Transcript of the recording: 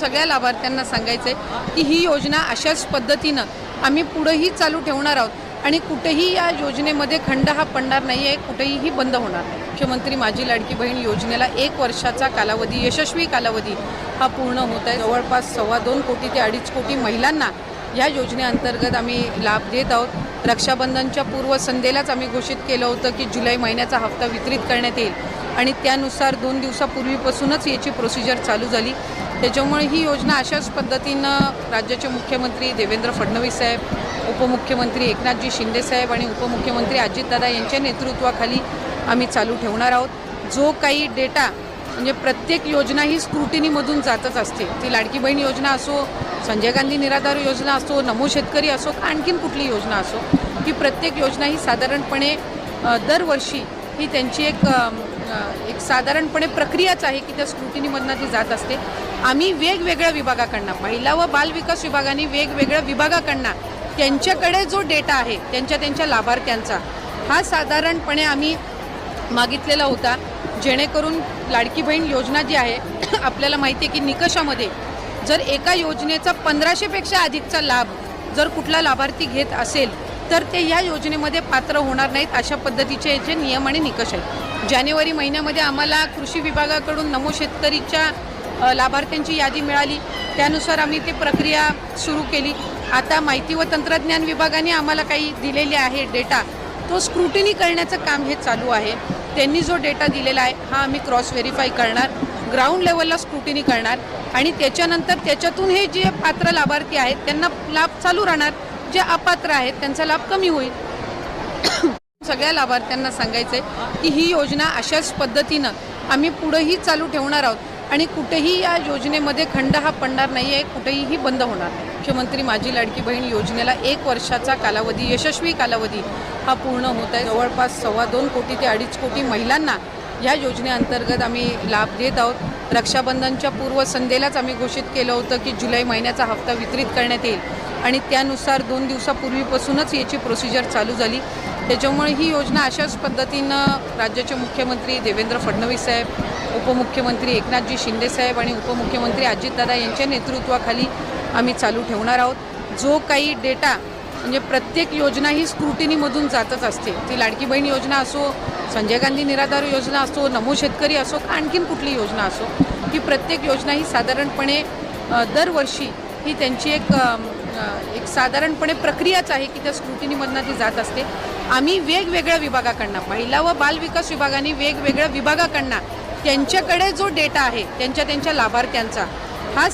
सगळ्या लाभार्थ्यांना सांगायचं आहे की ही योजना अशाच पद्धतीनं आम्ही पुढेही चालू ठेवणार आहोत आणि कुठेही या योजनेमध्ये खंड हा पडणार नाही आहे, कुठेही बंद होणार नाही। मुख्यमंत्री माझी लाडकी बहीण योजनेला 1 वर्षाचा कालावधी, यशस्वी कालावधी हा पूर्ण होत आहे। जवळपास 2.25 कोटी ते 2.5 कोटी महिलांना या योजनेअंतर्गत आम्ही लाभ देत आहोत। रक्षाबंधनच्या पूर्वसंध्येलाच आम्ही घोषित केलं होतं की जुलै महिन्याचा हप्ता वितरित करण्यात येईल आणि त्यानुसार 2 दिवसापूर्वीपासूनच याची प्रोसिजर चालू झाली। त्याच्यामुळे ही योजना अशाच पद्धतीनं राज्याचे मुख्यमंत्री देवेंद्र फडणवीस साहेब, उपमुख्यमंत्री एकनाथजी शिंदे साहेब आणि उपमुख्यमंत्री अजितदादा यांच्या नेतृत्वाखाली आम्ही चालू ठेवणार आहोत। जो काही डेटा म्हणजे प्रत्येक योजना ही स्क्रुटिनीमधून जातच असते, ती लाडकी बहीण योजना असो, संजय गांधी निराधार योजना असो, नमो शेतकरी असो, आणखीन कुठली योजना असो, की प्रत्येक योजना ही साधारणपणे दरवर्षी ही त्यांची एक साधारणपणे प्रक्रियाच आहे की त्या स्क्रुटिनीमधनं ती जात असते। आम्ही वेगवेगळ्या विभागाकडनं, महिला व बाल विकास विभागाने वेगवेगळ्या विभागाकडनं त्यांच्याकडे जो डेटा आहे त्यांच्या लाभार्थ्यांचा हा साधारणपणे आम्ही मागितलेला होता, जेणेकरून लाडकी बहीण योजना जी आहे आपल्याला माहिती आहे की निकषामध्ये जर एका योजनेचा 1500पेक्षा अधिकचा लाभ जर कुठला लाभार्थी घेत असेल तर ते या योजनेमध्ये पात्र होणार नाहीत, अशा पद्धतीचे याचे नियम आणि निकष आहेत। जानेवारी महिन्यामध्ये आम्हाला कृषी विभागाकडून नमो शेतकरीच्या लाभार्थ्यांची यादी मिळाली, त्यानुसार आम्ही ती प्रक्रिया सुरू केली। आता माहिती व तंत्रज्ञान विभागाने आम्हाला काही दिलेले आहे डेटा, तो स्क्रुटिनी करण्याचं काम हे चालू आहे। त्यांनी जो डेटा दिलेला आहे हा आम्ही क्रॉस व्हेरीफाय करणार, ग्राउंड लेवलला स्क्रुटिनी करणार आणि त्याच्यानंतर त्याच्यातून हे जे पात्र लाभार्थी आहेत त्यांना लाभ चालू राहणार, जे अपात्र आहेत त्यांचा लाभ कमी होईल। सगळ्या लाभार्थ्यांना सांगायचं आहे की ही योजना अशाच पद्धतीनं आम्ही पुढेही चालू ठेवणार आहोत आणि कुठेही या योजनेमध्ये खंड हा पडणार नाही आहे, कुठेही बंद होणार नाही। मुख्यमंत्री माझी लाडकी बहीण योजनेला 1 वर्षाचा कालावधी, यशस्वी कालावधी हा पूर्ण होत आहे। जवळपास 2.25 कोटी ते 2.5 कोटी महिलांना या योजनेअंतर्गत आम्ही लाभ देत आहोत। रक्षाबंधनच्या पूर्वसंध्येलाच आम्ही घोषित केलं होतं की जुलै महिन्याचा हप्ता वितरित करण्यात येईल आणि त्यानुसार 2 दिवसापूर्वीपासूनच याची प्रोसिजर चालू झाली। त्याच्यामुळे ही योजना अशाच पद्धतीनं राज्याचे मुख्यमंत्री देवेंद्र फडणवीस साहेब, उपमुख्यमंत्री एकनाथजी शिंदे साहेब आणि उपमुख्यमंत्री अजितदादा यांच्या नेतृत्वाखाली आम्ही चालू ठेवणार आहोत। जो काही डेटा म्हणजे प्रत्येक योजना ही स्क्रुटिनीमधून जातच असते, ती लाडकी बहीण योजना असो, संजय गांधी निराधार योजना असो, नमो शेतकरी असो, आणखीन कुठली योजना असो, की प्रत्येक योजना ही साधारणपणे दरवर्षी ही त्यांची एक साधारणपणे प्रक्रियाच आहे की त्या स्क्रुटिनीमधनं ती जात असते। आम्ही वेगवेगळ्या विभागाकडनं, महिला व बाल विकास विभागाने वेगवेगळ्या विभागाकडनं त्यांच्याकडे जो डेटा आहे त्यांच्या लाभार्थ्यांचा